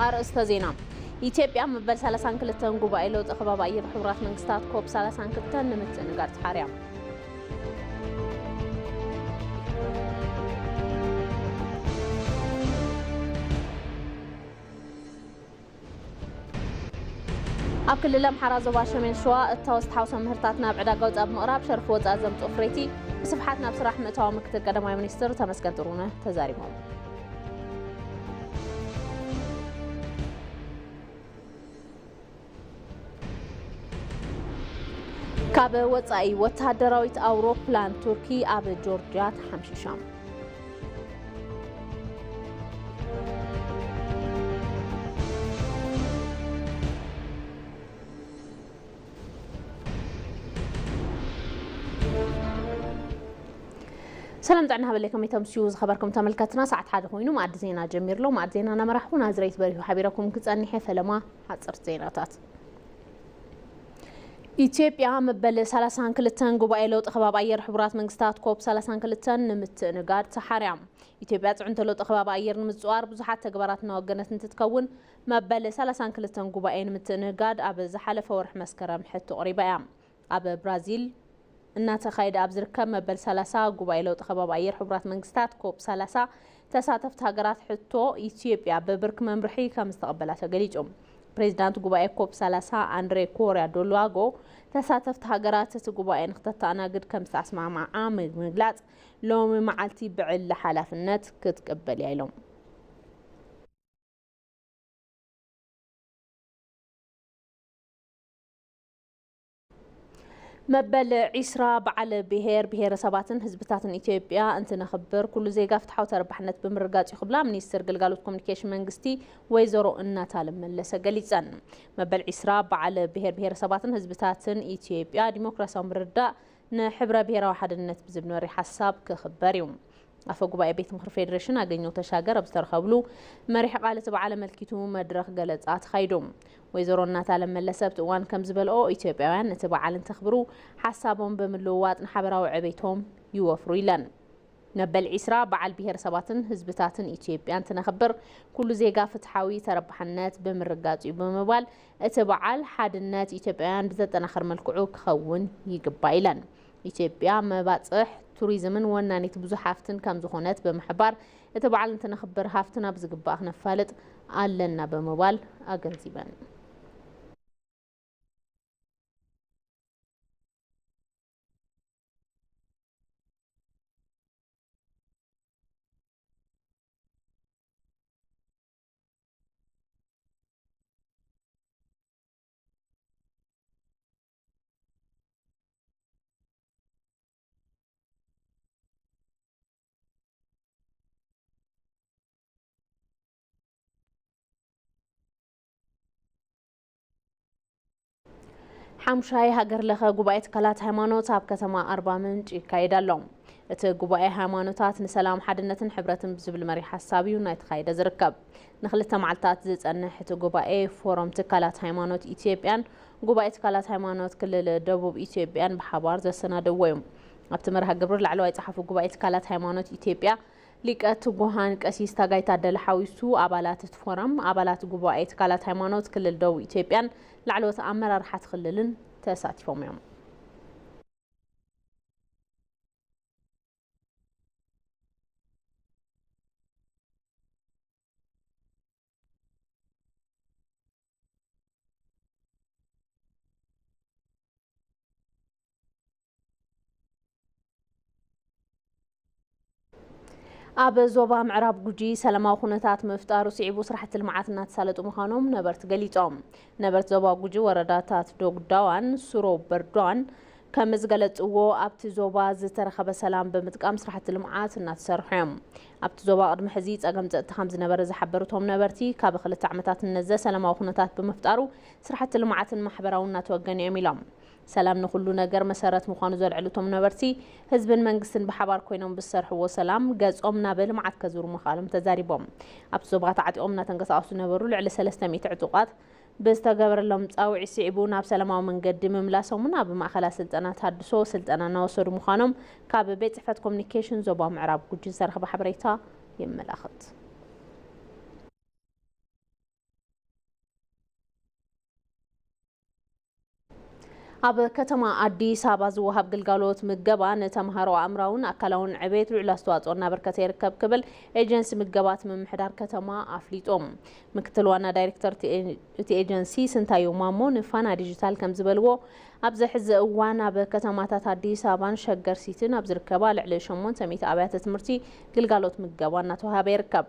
أرسط زينا ኢትዮጵያ መበል 32 ጉባኤ ለውጥ ኸባብ አየር ሕብራት መንግስታት ኮፕ 32 ንምትንጋር ተሓርያ ኣብ ክልል ኣምሓራ ዞባ ሰሜን ሸዋ እታወስት ሓውሰ ምህርታት ናብ ዕዳጋ ወጻእ ምቕራብ ሸርፍ ወጻእ ዘምጽኡ ፍሬቲ ብስፍሓት ናብ ስራሕ ምእታዊ ምክትል ቀዳማይ ሚኒስትር ተመስገን ጥሩነህ ተዛሪቦም ካብ ወጻኢ ወተሃደራዊት ኣውሮፕላን ቱርኪ ኣብ ጆርጅያ ተሓምሺሻ سلام دعنا هبلكم يتمسيوز خبركم تملكتنا ساعة حد خوينو مع زينا جمير لو مع زينا أنا مرحونا زريت بريو حبيركم كتسألني حيث لما حتصر زيناتات ኢትዮጵያ መበል 32 ጉባኤ ለውጥ ኸባብ አየር ሕብራት መንግስታት ኮፕ 32 ንምትንጋር ተሓርያ ኢትዮጵያ ጽዕንተ ለውጥ ኸባብ አየር ንምጽዋር ብዙሓት ተግባራትና ወገነት እንትትከውን መበል 32 ጉባኤ ንምትንጋር ኣብ ዝሓለፈ ወርሕ መስከረም ሕቶ ቀሪባ እያ ኣብ ብራዚል እናተኻይደ ኣብ ዝርከብ መበል 30 ጉባኤ ለውጥ ኸባብ አየር ሕብራት መንግስታት ኮፕ 30 ተሳተፍቲ ሃገራት ሕቶ ኢትዮጵያ በብርክ መምርሒ ከም ዝተቀበላ ተገሊጾም بريزيدانت ጉባኤ ኮፕ 30 አንድሬ ኮሪያ ዶሉዋጎ ተሳተፍቲ ሃገራት እቲ ጉባኤ ንኽተኣናግድ ከም ዝተስማዕምዓ ምግላጽ ሎሚ መዓልቲ ብዕል ሓላፍነት ክትቀበል ኢሎም መበል 20 በዓል ብሄር ሰባትን ህዝብታትን ኢትዮጵያ እንትነኽብር ኩሉ ዜጋ ፍትሓዊ ተረባሕነት ብምርጋጽ ይኽብላ ሚኒስትር ግልጋሎት ኮሙኒኬሽን መንግስቲ ወይዘሮ እናታለም መለሰ ገሊጸን መበል 20 በዓል ብሄር ሰባትን ህዝብታትን ኢትዮጵያ ዲሞክራሲያዊ ምርዳእ ንሕብረ ብሄራዊ ሓድነት ብዝብነሪ ሓሳብ ክኽበር እዩ ኣፈ ጉባኤ ቤት ምክር ፌደሬሽን ኣገኘው ተሻገር ኣብ ዝተረኸብሉ መሪሕ ቃል እቲ በዓል መልኪቱ መድረኽ ገለጻ ተኻይዶም ወይዘሮ እናታለም መለሰ ብእዋን ከም ዝበልኦ ኢትዮጵያውያን እቲ በዓል እንተኽብሩ ሓሳቦም ብምልውዋጥ ንሓበራዊ ዕቤቶም ይወፍሩ ኢለን መበል 20 በዓል ብሄር ሰባትን ህዝብታትን ኢትዮጵያ እንትነኽብር ኩሉ ዜጋ ፍትሓዊ ተረባሕነት ብምርጋጽ ብምባል እቲ በዓል ሓድነት ኢትዮጵያውያን ብዘጠናኽር መልክዑ ክኸውን ይግባእ ኢለን ኢትዮጵያ መባጽሕ ቱሪዝምን ወናኒት ብዙሕ ሃፍትን ከም ዝኾነት ብምሕባር እቲ በዓል እንትነኽብር ሃፍትና ብዝግባእ ክነፋልጥ ኣለና ብምባል ኣገንዚበን ሓምሻይ ሃገር ለኸ ጉባኤ ትካላት ሃይማኖት ኣብ ከተማ ኣርባ ምንጭ ይካየዳሎም እቲ ጉባኤ ሃይማኖታት ንሰላም ሓድነትን ሕብረትን ብዝብል መሪ ሓሳብ እዩ ናይ ተኻይደ ዝርከብ ንኽልተ መዓልታት ዝጸንሕ እቲ ጉባኤ ፎረም ትካላት ሃይማኖት ኢትዮጵያን ጉባኤ ትካላት ሃይማኖት ክልል ደቡብ ኢትዮጵያን ብሓባር ዘሰናደዎ እዩ ኣብቲ መርሃ ግብሪ ላዕለዋይ ጸሓፊ ጉባኤ ትካላት ሃይማኖት ኢትዮጵያ ሊቀት ጉሃን ቀሲስ ታጋይ ታደለ ሓዊሱ ኣባላት እቲ ፎረም ኣባላት ጉባኤ ትካላት ሃይማኖት ክልል ደቡብ ኢትዮጵያን ላዕለዎት ኣመራርሓት ክልልን ተሳቲፎም እዮም ኣብ ዞባ ምዕራብ ጉጂ ሰላማዊ ኩነታት ምፍጣሩ ስዒቡ ስራሕቲ ልምዓት እናተሳለጡ ምዃኖም ነበርቲ ገሊጾም ነበርቲ ዞባ ጉጂ ወረዳታት ዶግዳዋን ሱሮ በርዷን ከም ዝገለጽዎ ኣብቲ ዞባ ዝተረኸበ ሰላም ብምጥቃም ስራሕቲ ልምዓት እናተሰርሑ እዮም ኣብቲ ዞባ ቅድሚ ሕዚ ጸገም ጸጥታ ከም ዝነበረ ዝሓበሩቶም ነበርቲ ካብ 2 ዓመታት ነዘ ሰላማዊ ኩነታት ብምፍጣሩ ስራሕቲ ልምዓትን ማሕበራዊ እናተወገኑ እዮም ኢሎም ሰላም ንኩሉ ነገር መሰረት ምዃኑ ዘልዕሉቶም ነበርቲ ህዝብን መንግስትን ብሓባር ኮይኖም ብዝሰርሕዎ ሰላም ገጾም ናብ ልምዓት ከዝሩ ምኻሎም ተዛሪቦም ኣብቲ ዞባ ተዓጢቖም እናተንቀሳቐሱ ነበሩ ልዕሊ 300 ዕጡቃት በስተገበረሎም ጻውዒ ስዒቡ ናብ ሰላማዊ መንገዲ ምምላሶምን ኣብ ማእኸላት ስልጠና ታድሶ ስልጠና እናወሰዱ ምዃኖም ካብ ቤት ጽሕፈት ኮሙኒኬሽን ዞባ ምዕራብ ጉጂ ዝተረኸበ ሓበሬታ የመላኽት أب كتما أدي سابز وهاب جلجالوت متجبا نتمهروا عمراون أكلون عبيد وعلى استوات أو نبركتير كب قبل إيجنسي متجبات من محدار كتما أفليتهم مكتلوانا دايركتور تي إيجنسي سنتايو مامو نفانا ديجيتال كم زبلو أبز حز وانا بكتما تادي سابان شجر سيتين أبز ركبال على شمون سميت أبيات تمرتي جلجالوت متجبا نتوها بيركب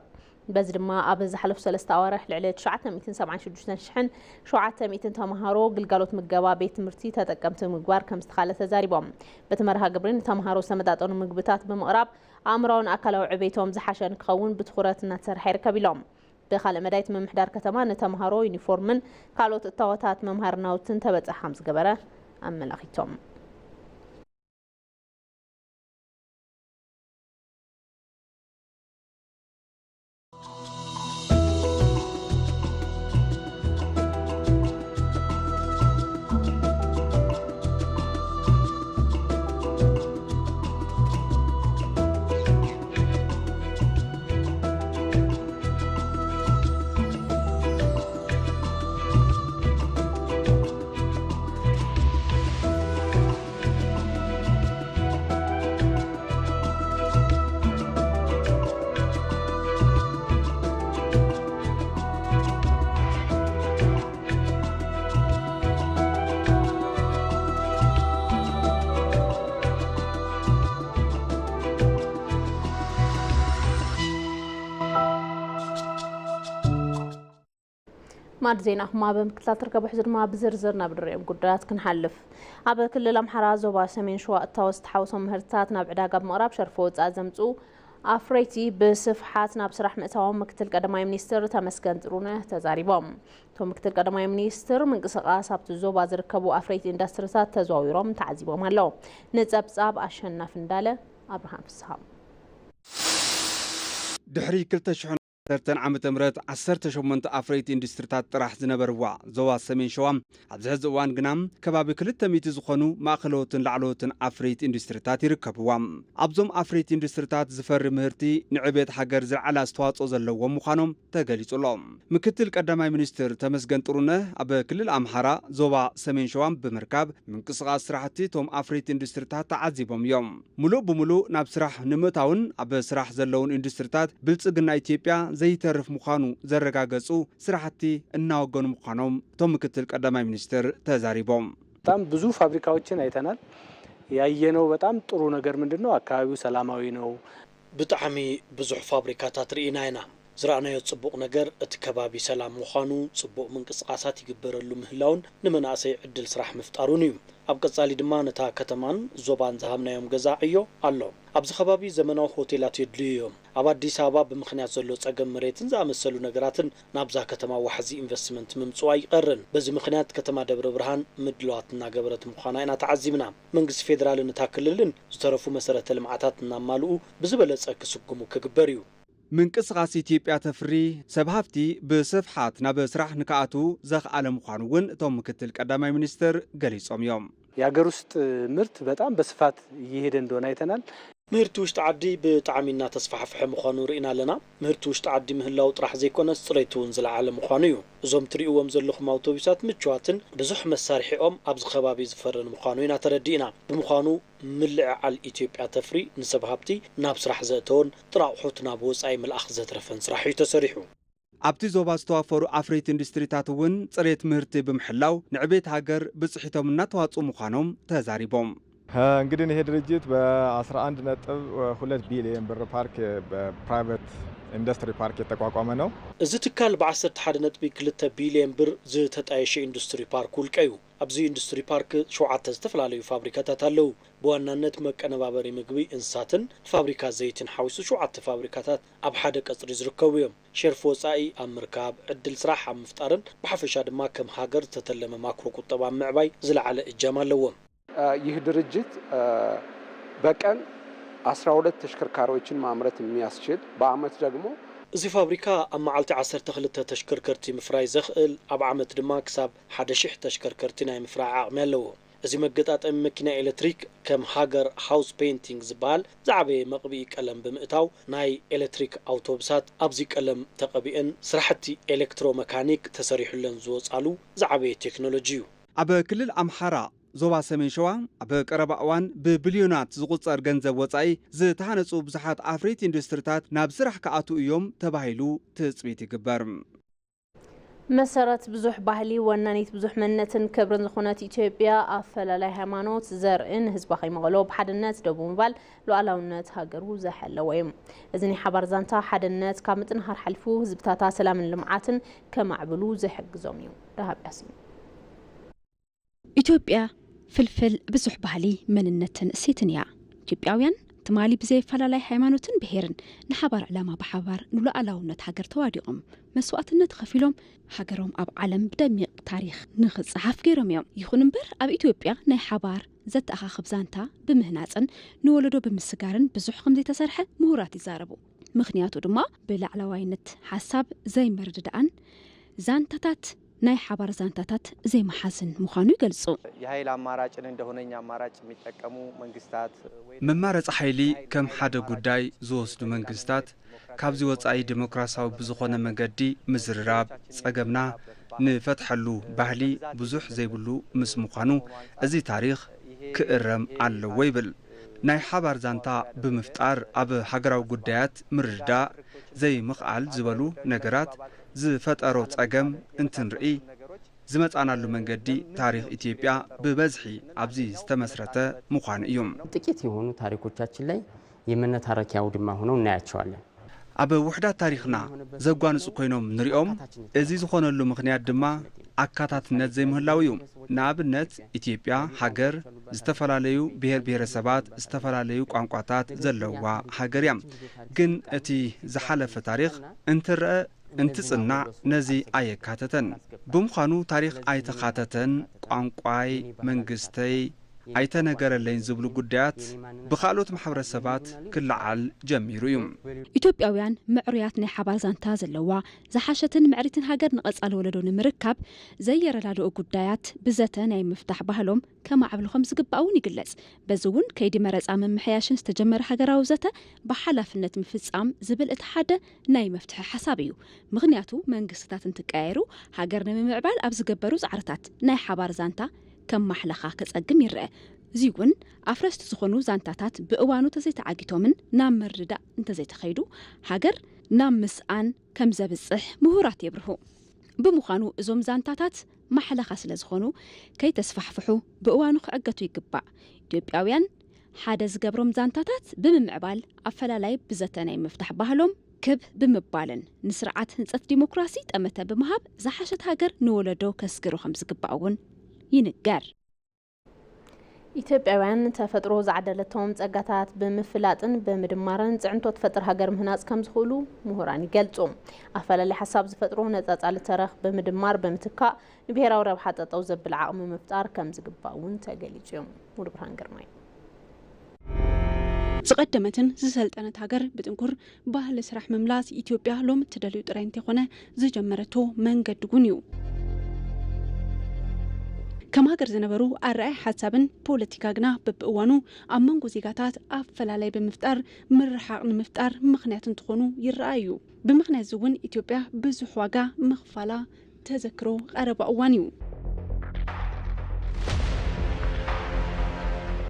بزر ما أبز حلف سلسة أوارح لعلة شعتنا 276 شحن شعتنا 200 تمهارو قلقالوت مقابا بيت مرتي تتقمت مقبار كم استخالة تزاريبهم بتمرها قبرين تمهارو سمدات أو مقبتات بمقراب أمرون أكلوا عبيتهم زحشان كخون بتخورات ناتسر حيركب لهم بخال مدايت من محدار كتمان تمهارو يونيفورمن قالوت التواتات ممهرنا وتنتبت حمز قبرة أما الأخيتهم ماد زينا ما بمكتلات تركب حزر ما بزرزرنا بالريم قدرات كنحلف أبا كل الأمحرا زوبا سمين شواء التوست حوصم مهرتاتنا بعداقة بمقراب شرفوت أزمتو أفريتي بصفحاتنا بصراح مقتاوم مكتل قدماء منيستر تمسكن ترونه تزاريبهم تو مكتل قدماء منيستر من قصقا سابت الزوبا زركبو أفريتي اندسترسات تزاويرهم تعزيبهم هلو نتزاب صاب أشهنا فندالة أبراهام فسهام دحري كل تشحن ترتن عام تمرت 18 أفريت إندستريات طرح زنبروا زوا سمين شوام عبز وان جنام كباب كلتا ميت زخنو ماخلوتن لعلوتن أفريت إندستريات يركبوا أبزم أفريت إندستريات زفر مهرتي نعبيت حجر زعل استواط أزلوا مخانم تجلس لهم مكتل قدماء منستر تمسجن طرونه أب كل الأمحرة زوا سمين شوام بمركب من قصة سرحتي توم أفريت إندستريات تعذبهم يوم ملو بملو نبسرح نمتاون أب سرح زلون إندستريات بلصقنا إثيوبيا زي ترف مخانو زرقاقصو سرحتي እናወገኑ مخانوم توم مكتل قدماء منستر تزاريبهم በጣም ብዙ ፋብሪካዎችን አይተናል ያየነው በጣም ጥሩ ነገር ምንድነው አካባቢው ሰላማዊ ነው ብጣዕሚ ብዙሕ ፋብሪካታት ርኢናይና ዝራእናዮ ጽቡቕ ነገር እቲ ከባቢ ሰላም ምዃኑ ጽቡቕ ምንቅስቃሳት ይግበረሉ ምህላውን ንመናእሰይ ዕድል ስራሕ ምፍጣሩን እዩ ኣብ ቀጻሊ ድማ ነታ ከተማን ዞባን ዝሃብናዮም ገዛ ዕዮ ኣሎ ኣብዚ ከባቢ ዘመናዊ ሆቴላት የድልዮም ኣብ አዲስ አበባ ብምኽንያት ዘሎ ጸገም መሬትን ዝኣመሰሉ ነገራትን ናብዛ ከተማ ዋሕዚ ኢንቨስትመንት ምምጽኡ ኣይቀርን በዚ ምኽንያት ከተማ ደብረ ብርሃን ምድለዋትና ገበረት ምዃና ኢና ተዓዚብና መንግስቲ ፌደራልን እታ ክልልን ዝተረፉ መሰረተ ልምዓታት እናማልኡ ብዝበለጸ ክስጉሙ ክግበር እዩ من قصقاس إثيوبيا تفري سبهافتي بصفحات ناب سرح نكاتو زخ على مخانون توم كتل قداماي منستر غليصوم يوم የሀገር ውስጥ ምርት በጣም በስፋት እየሄደ እንደሆነ አይተናል ምህርቱ ውሽጥ ዓዲ ብጣዕሚና ተስፋሕፍሕ ምዃኑ ርኢና ኣለና ምህርቱ ውሽጥ ዓዲ ምህላው ጥራሕ ዘይኮነስ ጽሬቱን ዝለዓለ ምዃኑ እዩ እዞም ትሪእዎም ዘለኹም ኣውቶቡሳት ምቹዋትን ብዙሕ መሳርሒኦም ኣብዚ ከባቢ ዝፈረን ምዃኑ ኢና ተረዲእና ብምዃኑ ምልዕዓል ኢትዮጵያ ተፍሪ ንሰብ ሃብቲ ናብ ስራሕ ዘእተውን ጥራቑሑት ናብ ወጻኢ ምልኣኽ ዘትረፈን ስራሕ እዩ ተሰሪሑ ኣብቲ ዞባ ዝተዋፈሩ ኣፍሬት ኢንዱስትሪታት እውን ጽሬት ምህርቲ ብምሕላው ንዕቤት ሃገር ብጽሒቶም እናተዋጽኡ ምዃኖም ተዛሪቦም እንግዲህ ይሄ ድርጅት በ11.2 ቢሊዮን ብር ፓርክ በፕራይቬት ኢንዱስትሪ ፓርክ የተቋቋመ ነው እዚ ትካል በ11.2 ቢሊዮን ብር ዝተጣየሸ ኢንዱስትሪ ፓርክ ውልቀዩ ኣብዚ ኢንዱስትሪ ፓርክ 7 ዝተፈላለዩ ፋብሪካታት ኣለው በዋናነት መቀነባበሪ ምግቢ እንስሳትን ፋብሪካ ዘይትን ሓዊሱ 7 ፋብሪካታት ኣብ ሓደ ቀጽሪ ዝርከቡ እዮም ሸርፍ ወጻኢ ኣብ ምርካብ ዕድል ስራሕ ኣብ ምፍጣርን ብሓፈሻ ድማ ከም ሃገር ተተለመ ማክሮ ቁጠባ ምዕባይ ዝለዓለ እጃም ኣለዎም ይህ ድርጅት በቀን 12 ተሽከርካሪዎችን ማምረት የሚያስችል በአመት ደግሞ እዚ ፋብሪካ ኣብ መዓልቲ 12 ተሽከርከርቲ ምፍራይ ዘኽእል ኣብ ዓመት ድማ ክሳብ 1000 ተሽከርከርቲ ናይ ምፍራይ ዓቕሚ ኣለዎ እዚ መገጣጠሚ መኪና ኤሌክትሪክ ከም ሃገር ሃውስ ፔይንቲንግ ዝበሃል ዝዓበየ መቕቢኢ ቀለም ብምእታው ናይ ኤሌክትሪክ ኣውቶቡሳት ኣብዚ ቀለም ተቐቢአን ስራሕቲ ኤሌክትሮሜካኒክ ተሰሪሑለን ዝወጻሉ ዝዓበየ ቴክኖሎጂ እዩ ኣብ ክልል ኣምሓራ ዞባ ሰሜን ሸዋ በቀረባ እዋን ብቢልዮናት ዝቁጸር ገንዘብ ወጻኢ ዝተሃነጹ ብዙሓት ኣፍሬት ኢንዱስትሪታት ናብ ስራሕ ከኣቱ እዮም ተባሂሉ ትጽቢት ይግበር። መሰረት ብዙሕ ባህሊ ወናኒት ብዙሕ መንነትን ክብርን ዝኾነት ኢትዮጵያ ኣፈላላይ ሃይማኖት ዘርእን ህዝባ ከይመቐሎ ብሓድነት ደው ብምባል ሉዓላውነት ሃገሩ ዘሐለወ እዩ። እዚ ናይ ሓባር ዛንታ ሓድነት ካብ ምጥንኻር ሓሊፉ ህዝብታታ ሰላምን ልምዓትን ከማዕብሉ ዘሕግዞም እዩ። ዳሃብያስ ኢትዮጵያ ፍልፍል ብዙሕ ባህሊ መንነትን እሴትን እያ። ኢትዮጵያውያን ትማሊ ብዘይ ፈላላይ ሃይማኖትን ብሄርን ንሓባር ዕላማ ብሓባር ንሉዓላውነት ሃገር ተዋዲቖም መስዋዕትነት ከፊሎም ሃገሮም ኣብ ዓለም ብደሚቕ ታሪኽ ንኽጽሓፍ ገይሮም እዮም። ይኹን እምበር ኣብ ኢትዮጵያ ናይ ሓባር ዘተኣኻኽብ ዛንታ ብምህናፅን ንወለዶ ብምስጋርን ብዙሕ ከም ዘይተሰርሐ ምሁራት ይዛረቡ። ምክንያቱ ድማ ብላዕለዋይነት ሓሳብ ዘይመርድዳእን ዛንታታት ናይ ሓባር ዛንታታት ዘይመሓዝን ምዃኑ ይገልጹ። የኃይል አማራጭን እንደሆነኛ አማራጭ የሚጠቀሙ መንግስታት መማረጽ ኃይሊ ከም ሓደ ጉዳይ ዝወስዱ መንግስታት ካብዚ ወጻኢ ዲሞክራሲያዊ ብዝኾነ መንገዲ ምዝርራብ ጸገምና ንፈትሐሉ ባህሊ ብዙሕ ዘይብሉ ምስ ምዃኑ እዚ ታሪኽ ክእረም ኣለዎ ይብል። ናይ ሓባር ዛንታ ብምፍጣር ኣብ ሃገራዊ ጉዳያት ምርዳእ ዘይምኽኣል ዝበሉ ነገራት ዝፈጠሮ ጸገም እንትንርኢ ዝመጻናሉ መንገዲ ታሪኽ ኢትዮጵያ በበዝሒ ኣብዚ ዝተመስረተ ምዃኑ እዮም። ጥቂት የሆኑ ታሪኮቻችን ላይ የመነታረኪያው ድማ ሆነው እናያቸዋለን። ኣብ ውሕዳት ታሪኽና ዘጓንጹ ኮይኖም ንሪኦም እዚ ዝኾነሉ ምኽንያት ድማ ኣካታትነት ዘይምህላው እዩ። ንኣብነት ኢትዮጵያ ሃገር ዝተፈላለዩ ብሔር ብሔረሰባት ዝተፈላለዩ ቋንቋታት ዘለዋ ሃገር እያ። ግን እቲ ዝሓለፈ ታሪኽ እንትርአ እንትጽናዕ ነዚ ኣየካተተን። ብምዃኑ ታሪኽ ኣይተኻተተን ቋንቋይ መንግስተይ ኣይተነገረለይን ዝብሉ ጉዳያት ብኻልኦት ማሕበረሰባት ክለዓል ጀሚሩ እዩ። ኢትዮጵያውያን ምዕሩያት ናይ ሓባር ዛንታ ዘለዋ ዝሓሸትን ምዕሪትን ሃገር ንቐጻለ ወለዶ ንምርካብ ዘየረዳድኡ ጉዳያት ብዘተ ናይ ምፍታሕ ባህሎም ከማዕብሉ ከም ዝግባእውን ይግለጽ። በዚ እውን ከይዲ መረጻ ምምሕያሽን ዝተጀመረ ሃገራዊ ዘተ ብሓላፍነት ምፍጻም ዝብል እቲ ሓደ ናይ መፍትሒ ሓሳብ እዩ። ምክንያቱ መንግስትታት እንትቀያየሩ ሃገር ንምምዕባል ኣብ ዝገበሩ ጻዕርታት ናይ ሓባር ዛንታ ከም ማሕለኻ ከጸግም ይርአ። እዚ እውን ኣፍረስቲ ዝኾኑ ዛንታታት ብእዋኑ ተዘይተዓጊቶምን ናብ መርዳእ እንተዘይተኸይዱ ሃገር ናብ ምስኣን ከም ዘብጽሕ ምሁራት የብርሁ። ብምዃኑ እዞም ዛንታታት ማሕለኻ ስለ ዝኾኑ ከይተስፋሕፍሑ ብእዋኑ ክዕገቱ ይግባእ። ኢትዮጵያውያን ሓደ ዝገብሮም ዛንታታት ብምምዕባል ኣፈላላይ ብዘተ ናይ ምፍታሕ ባህሎም ክብ ብምባልን ንስርዓት ህንጸት ዲሞክራሲ ጠመተ ብምሃብ ዝሓሸት ሃገር ንወለዶ ከስግሩ ከም ዝግባእውን ይንገር። ኢትዮጵያውያን ተፈጥሮ ዝዓደለቶም ጸጋታት ብምፍላጥን ብምድማርን ጽዕንቶ ተፈጥሮ ሃገር ምህናጽ ከም ዝኽእሉ ምሁራን ይገልጹ። ኣፈላላይ ሓሳብ ዝፈጥሮ ነጻጻሊ ተረኽ ብምድማር ብምትካእ ንብሔራዊ ረብሓ ጠጠው ዘብል ዓቕሚ ምፍጣር ከም ዝግባእውን ተገሊጹ እዮም። ሙሉ ብርሃን ግርማይ ዝቀደመትን ዝሰልጠነት ሃገር ብጥንኩር ባህሊ ስራሕ ምምላስ ኢትዮጵያ ሎም ትደልዩ ጥራይ እንተኾነ ዝጀመረቶ መንገዲ እውን እዩ። ከም ሃገር ዝነበሩ ኣረኣይ ሓሳብን ፖለቲካ ግና በብእዋኑ ኣብ መንጎ ዜጋታት ኣፈላላይ ብምፍጣር ምርሓቕ ንምፍጣር ምኽንያት እንትኾኑ ይረኣዩ። ብምኽንያት እውን ኢትዮጵያ ብዙሕ ዋጋ ምኽፋላ ተዘክሮ ቀረባ እዋን እዩ።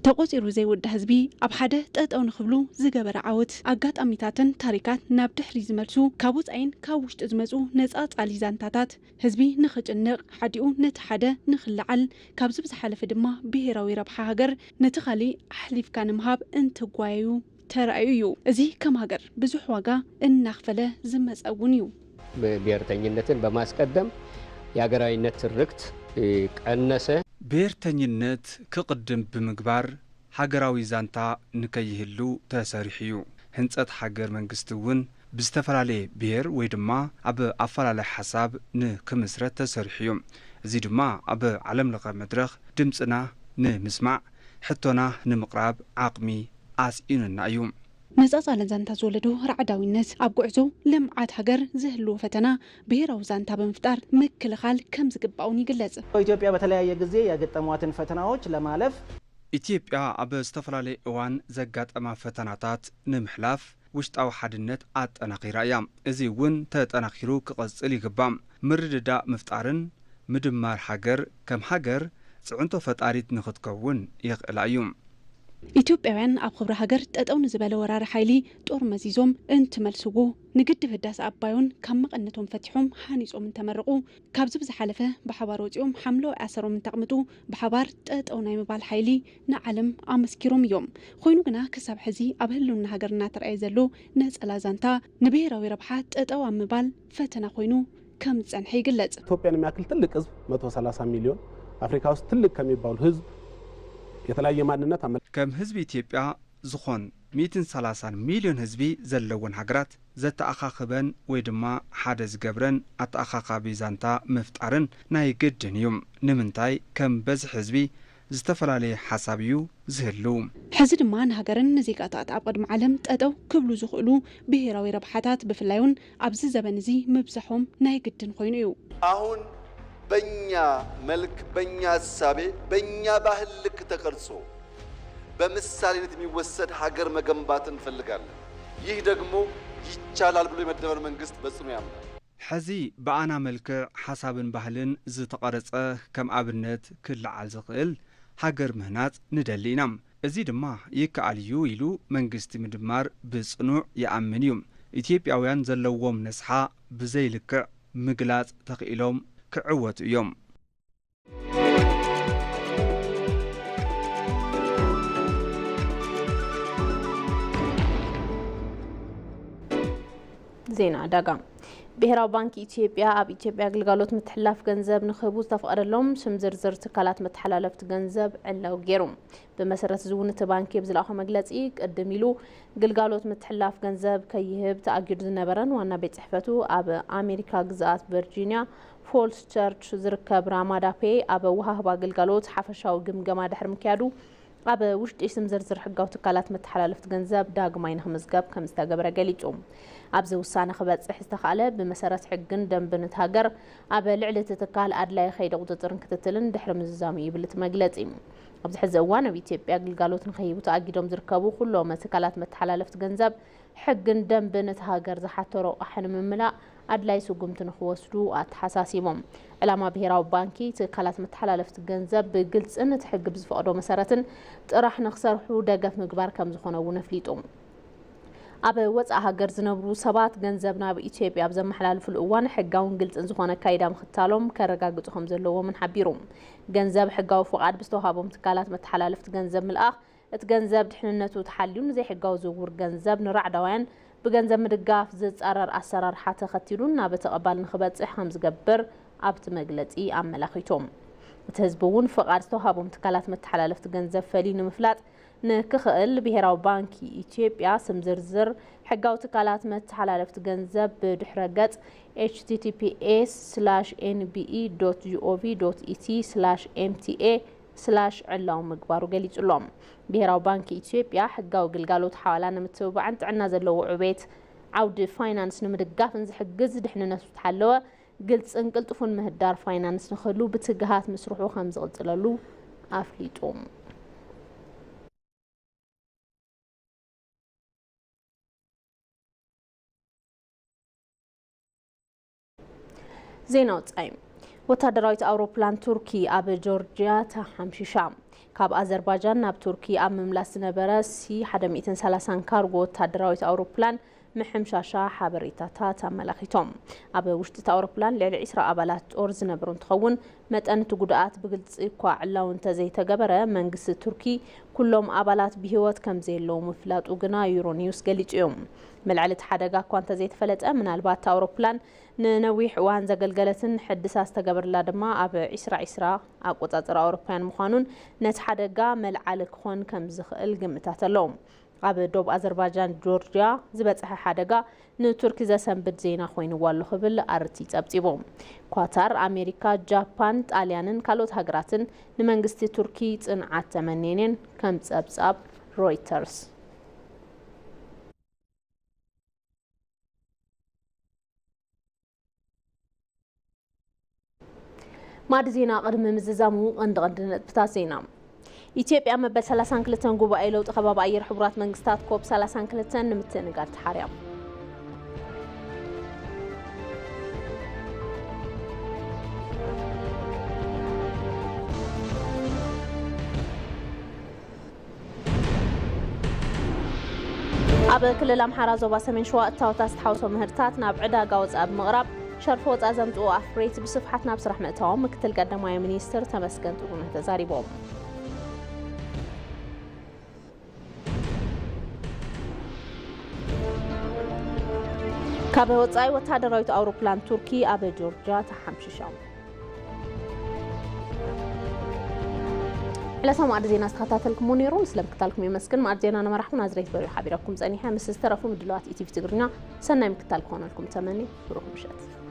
ተቆፂሩ ዘይወዳ ህዝቢ ኣብ ሓደ ጠጠው ንኽብሉ ዝገበረ ዓወት ኣጋጣሚታትን ታሪካት ናብ ድሕሪ ዝመልሱ ካብ ወፃኢን ካብ ውሽጢ ዝመፁ ነፃፃሊ ዛንታታት ህዝቢ ንኽጭንቕ ሓዲኡ ነቲ ሓደ ንኽልዓል ካብዚ ብዝሓለፈ ድማ ብሄራዊ ረብሓ ሃገር ነቲ ኻሊእ ኣሕሊፍካ ንምሃብ እንትጓየዩ ተረኣዩ እዩ። እዚ ከም ሃገር ብዙሕ ዋጋ እናኽፈለ ዝመፀ እውን እዩ። ብሄርተኝነትን በማስቀደም የሀገራዊነት ትርክት ቀነሰ። ብሄርተኝነት ክቅድም ብምግባር ሃገራዊ ዛንታ ንከይህሉ ተሰሪሑ እዩ። ህንጸት ሃገር መንግስቲ እውን ብዝተፈላለየ ብሄር ወይ ድማ ኣብ ኣፈላላይ ሓሳብ ንክምስረት ተሰሪሑ እዩ። እዚ ድማ ኣብ ዓለም ለኸ መድረኽ ድምፅና ንምስማዕ ሕቶና ንምቕራብ ዓቕሚ ኣስኢኑና እዩ። ነፃፃለ ዛንታ ዝወለዶ ራዕዳዊነት ኣብ ጉዕዞ ልምዓት ሃገር ዝህልዎ ፈተና ብሄራዊ ዛንታ ብምፍጣር ምክልኻል ከም ዝግባውን ይግለጽ። ኢትዮጵያ በተለያየ ጊዜ ያገጠሟትን ፈተናዎች ለማለፍ ኢትዮጵያ ኣብ ዝተፈላለየ እዋን ዘጋጠማ ፈተናታት ንምሕላፍ ውሽጣዊ ሓድነት ኣጠናኺራ እያ። እዚ እውን ተጠናኺሩ ክቐጽል ይግባእ። ምርድዳእ ምፍጣርን ምድማር ሃገር ከም ሃገር ጽዕንቶ ፈጣሪት ንኽትከውን ይኽእላ እዩ ኢትዮጵያውያን ኣብ ክብሪ ሃገር ጠጠው ንዝበለ ወራሪ ሓይሊ ጦር መዚዞም እንትመልስዎ ንግድብ ህዳሴ ኣባይን ካብ መቐነቶም ፈቲሖም ሃኒጾም እንተመረቁ ካብዚ ብዝሓለፈ ብሓባር ወፂኦም ሓምለዋይ ኣሰሮም እንተቕምጡ ብሓባር ጠጠው ናይ ምባል ሓይሊ ንዓለም ኣመስኪሮም እዮም ኮይኑ ግና ክሳብ ሕዚ ኣብ ህልውና ሃገርና ተረኣየ ዘሎ ነፀላ ዛንታ ንብሔራዊ ረብሓ ጠጠው ኣብ ምባል ፈተና ኮይኑ ከም ዝጸንሐ ይግለጽ ኢትዮጵያን የሚያክል ትልቅ ህዝብ 130 ሚሊዮን አፍሪካ ውስጥ ትልቅ ከሚባሉ ህዝብ የተለያየ ማንነት ከም ህዝቢ ኢትዮጵያ ዝኾን 130 ሚሊዮን ህዝቢ ዘለወን ሃገራት ዘተኣኻኽበን ወይ ድማ ሓደ ዝገብረን ኣተኣኻኻቢ ዛንታ ምፍጣርን ናይ ግድን እዩ ንምንታይ ከም በዝሒ ህዝቢ ዝተፈላለየ ሓሳብ እዩ ዝህሉ ሕዚ ድማ ንሃገርን ንዜጋታት ኣብ ቅድሚ ዓለም ጠጠው ክብሉ ዝኽእሉ ብሔራዊ ረብሓታት ብፍላይውን ኣብዚ ዘበን እዚ ምብዛሖም ናይ ግድን ኮይኑ እዩ አሁን በእኛ መልክ በእኛ ሀሳቤ በእኛ ባህል ልክ ተቀርጾ በምሳሌነት የሚወሰድ ሀገር መገንባት እንፈልጋለን ይህ ደግሞ ይቻላል ብሎ የመደመር መንግስት በጽኑ ያምናል ሕዚ በአና መልክዕ ሓሳብን ባህልን ዝተቀረጸ ከም ኣብነት ክልዓል ዝኽእል ሃገር ምህናጽ ንደሊ ኢና እዚ ድማ ይከኣል እዩ ኢሉ መንግስቲ ምድማር ብጽኑዕ ይኣምን እዩ ኢትዮጵያውያን ዘለዎም ነስሓ ብዘይልክዕ ምግላጽ ተኽኢሎም ክዕወቱ እዮም ዜና ዳጋ ብሔራዊ ባንኪ ኢትዮጵያ ኣብ ኢትዮጵያ ግልጋሎት ምትሕላፍ ገንዘብ ንኽህቡ ዝተፈቐደሎም ስም ዝርዝር ትካላት መተሓላለፍቲ ገንዘብ ዕላው ገይሩ ብመሰረት ዝውን እቲ ባንኪ ብዝለኣኾ መግለጺ ቅድም ኢሉ ግልጋሎት ምትሕላፍ ገንዘብ ከይህብ ተኣጊዱ ዝነበረን ዋና ቤት ጽሕፈቱ ኣብ ኣሜሪካ ግዛኣት ቨርጂኒያ ፎልስ ቸርች ዝርከብ ራማዳ ፔይ ኣብ ወሃህባ ግልጋሎት ሓፈሻዊ ግምገማ ድሕሪ ምክያዱ ኣብ ውሽጢ ስም ዝርዝር ሕጋዊ ትካላት መተሓላለፍቲ ገንዘብ ዳግማይ ንኽምዝገብ ከም ዝተገበረ ገሊጹ ኣብዚ ውሳነ ክበጽሕ ዝተኻእለ ብመሰረት ሕግን ደንብን እቲ ሃገር ኣብ ልዕሊ እቲ ትካል ኣድላይ ከይዲ ቁጥጥርን ክትትልን ድሕሪ ምዝዛሙ ይብል እቲ መግለጺ ኣብዚ ሕዚ እዋን ኣብ ኢትዮጵያ ግልጋሎት ንኸይቡ ተኣጊዶም ዝርከቡ ኩሎም ትካላት መተሓላለፍቲ ገንዘብ ሕግን ደንብን እቲ ሃገር ዝሓተሮ ኣቕሓ ንምምላእ ኣድላይ ስጉምቲ ንኽወስዱ ኣተሓሳሲቦም ዕላማ ብሔራዊ ባንኪ ትካላት መተሓላለፍቲ ገንዘብ ብግልጽን እቲ ሕጊ ብዝፈቕዶ መሰረትን ጥራሕ ንኽሰርሑ ደገፍ ምግባር ከም ዝኾነ እውን ኣፍሊጡ ኣብ ወፃኢ ሃገር ዝነብሩ ሰባት ገንዘብ ናብ ኢትዮጵያ ኣብ ዘመሓላልፍሉ እዋን ሕጋውን ግልጽን ዝኾነ ካይዳ ምኽታሎም ከረጋግጹ ከም ዘለዎምን ሓቢሩ ገንዘብ ሕጋዊ ፍቓድ ብዝተዋሃቦም ትካላት መተሓላለፍቲ ገንዘብ ምልኣኽ እቲ ገንዘብ ድሕንነቱ ተሓልዩ ንዘይሕጋዊ ዝውውር ገንዘብ ንራዕዳውያን ብገንዘብ ምድጋፍ ዝጻረር ኣሰራርሓ ተኸቲሉ ናብ ተቐባሊ ንኽበጽሕ ከም ዝገብር ኣብቲ መግለጺ ኣመላኺቶም እቲ ህዝቢ እውን ፍቓድ ዝተዋሃቦም ትካላት መተሓላለፍቲ ገንዘብ ፈሊዩ ንምፍላጥ ንክኽእል ብሔራዊ ባንኪ ኢትዮጵያ ስም ዝርዝር ሕጋዊ ትካላት መተሓላለፍቲ ገንዘብ ብድሕረ ገጽ https://nbe.gov.et/mta/ዕላው ምግባሩ ገሊጹሎም ብሔራዊ ባንኪ ኢትዮጵያ ሕጋዊ ግልጋሎት ሓዋላ ንምትብባዕን ጥዕና ዘለዎ ዕቤት ዓውዲ ፋይናንስ ንምድጋፍን ዝሕግዝ ድሕንነቱ ተሓለወ ግልጽን ቅልጡፉን ምህዳር ፋይናንስ ንኽህሉ ብትግሃት ምስርሑ ከም ዝቕጽለሉ ኣፍሊጡ ዜና ወጻኢ ወታደራዊት ኣውሮፕላን ቱርኪ ኣብ ጆርጂያ ተሓምሺሻ ካብ ኣዘርባይጃን ናብ ቱርኪ ኣብ ምምላስ ዝነበረ C-130 ካርጎ ወታደራዊት ኣውሮፕላን ምሕምሻሻ ሓበሬታታት ኣመላኺቶም ኣብ ውሽጢ እቲ ኣውሮፕላን ልዕሊ 20 ኣባላት ጦር ዝነበሩ እንትኸውን መጠን እቲ ጉድኣት ብግልፂ እኳ ዕላው እንተዘይተገበረ መንግስቲ ቱርኪ ኩሎም ኣባላት ብሂወት ከም ዘየለዉ ምፍላጡ ግና ዩሮኒውስ ገሊጹ እዮም መልዕሊ እቲ ሓደጋ እኳ እንተዘይተፈለጠ ምናልባት ኣውሮፕላን ንነዊሕ እዋን ዘገልገለትን ሕድሳት ዝተገበረላ ድማ ኣብ 2020 ኣቆጻጽር ኣውሮፓውያን ምዃኑን ነቲ ሓደጋ መልዓሊ ክኾን ከም ዝኽእል ግምታት ኣለዎም ኣብ ዶብ ኣዘርባይጃን ጆርጂያ ዝበጽሐ ሓደጋ ንቱርኪ ዘሰንብድ ዜና ኮይኑዎ ኣሎ ክብል ኣርቲ ጸብጺቦም ኳታር ኣሜሪካ ጃፓን ጣልያንን ካልኦት ሃገራትን ንመንግስቲ ቱርኪ ጽንዓት ተመኒነን ከም ጸብጻብ ሮይተርስ ማድ ዜና ቅድሚ ምዝዛሙ ቀንዲ ነጥብታት ዜና ኢትዮጵያ መበል 32 ጉባኤ ለውጥ ከባቢ ኣየር ሕቡራት መንግስታት ኮፕ 32 ንምትንጋር ተሓርያ ኣብ ክልል ኣምሓራ ዞባ ሰሜን ሸዋ እታወታት ዝተሓወሶ ምህርትታት ናብ ዕዳጋ ወጻኢ ብምቕራብ ሸርፎ ወጻኢ ዘምጽኡ ኣፍሬት ብስፍሓት ናብ ስራሕ ምእታዎም ምክትል ቀዳማይ ሚኒስትር ተመስገን ጥሩነህ ተዛሪቦም ካብ ወጻኢ ወታደራዊት ኣውሮፕላን ቱርኪ ኣብ ጆርጅያ ተሓምሽሻ ዕለታዊ ማዕድ ዜና ዝተኸታተልኩም ነይሩን ስለምክታልኩም የመስግን ማዕድ ዜና ነመራሕኩም ናዝሬት በሪሁ ሓቢረኩም ጸኒሐ ምስ ዝተረፉ ምድለዋት ኢቲቪ ትግርኛ ሰናይ ምክታል ክኾነልኩም ተመኒ ብሩህ ምሽት